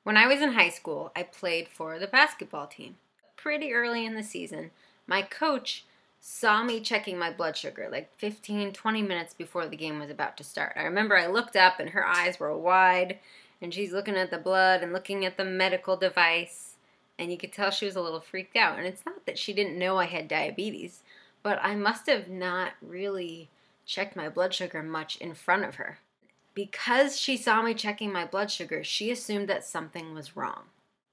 When I was in high school, I played for the basketball team. Pretty early in the season, my coach saw me checking my blood sugar like 15, 20 minutes before the game was about to start. I remember I looked up and her eyes were wide and she's looking at the blood and looking at the medical device, and you could tell she was a little freaked out. And it's not that she didn't know I had diabetes, but I must have not really checked my blood sugar much in front of her. Because she saw me checking my blood sugar, she assumed that something was wrong.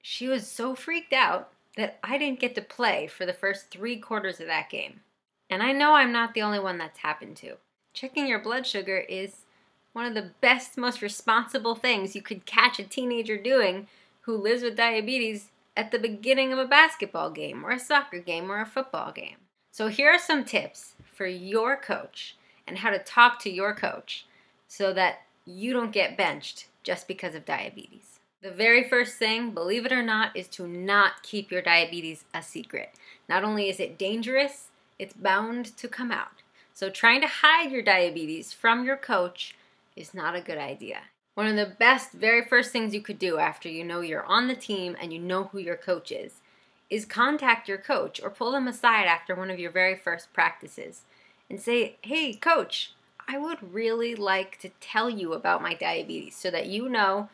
She was so freaked out that I didn't get to play for the first 3/4 of that game. And I know I'm not the only one that's happened to. Checking your blood sugar is one of the best, most responsible things you could catch a teenager doing who lives with diabetes at the beginning of a basketball game or a soccer game or a football game. So here are some tips for your coach and how to talk to your coach so that you don't get benched just because of diabetes. The very first thing, believe it or not, is to not keep your diabetes a secret. Not only is it dangerous, it's bound to come out. So trying to hide your diabetes from your coach is not a good idea. One of the best, very first things you could do after you know you're on the team and you know who your coach is contact your coach or pull them aside after one of your very first practices and say, "Hey, coach, I would really like to tell you about my diabetes so that you know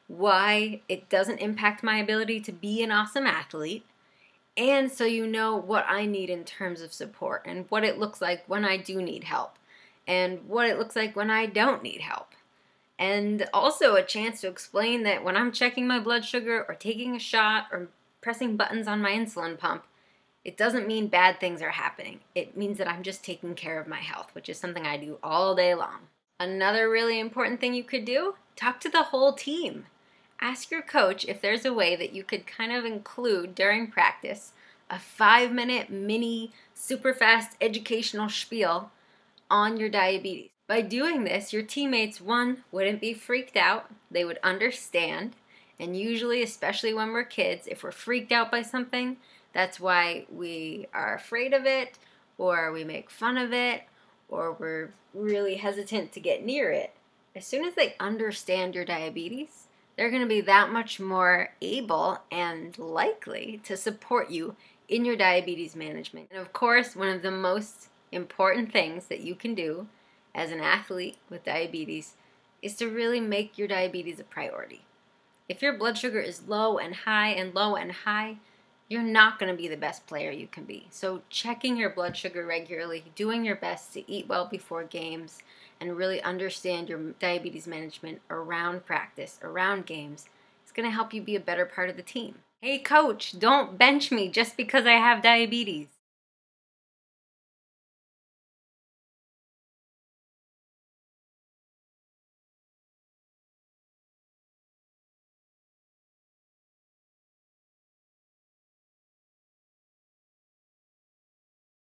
why it doesn't impact my ability to be an awesome athlete, and so you know what I need in terms of support and what it looks like when I do need help and what it looks like when I don't need help." And also a chance to explain that when I'm checking my blood sugar or taking a shot or pressing buttons on my insulin pump, it doesn't mean bad things are happening. It means that I'm just taking care of my health, which is something I do all day long. Another really important thing you could do, talk to the whole team. Ask your coach if there's a way that you could kind of include during practice a 5-minute mini super fast educational spiel on your diabetes. By doing this, your teammates, one, wouldn't be freaked out, they would understand, and usually, especially when we're kids, if we're freaked out by something, that's why we are afraid of it, or we make fun of it, or we're really hesitant to get near it. As soon as they understand your diabetes, they're going to be that much more able and likely to support you in your diabetes management. And of course, one of the most important things that you can do as an athlete with diabetes is to really make your diabetes a priority. If your blood sugar is low and high and low and high, you're not going to be the best player you can be. So checking your blood sugar regularly, doing your best to eat well before games, and really understand your diabetes management around practice, around games, is going to help you be a better part of the team. Hey coach, don't bench me just because I have diabetes.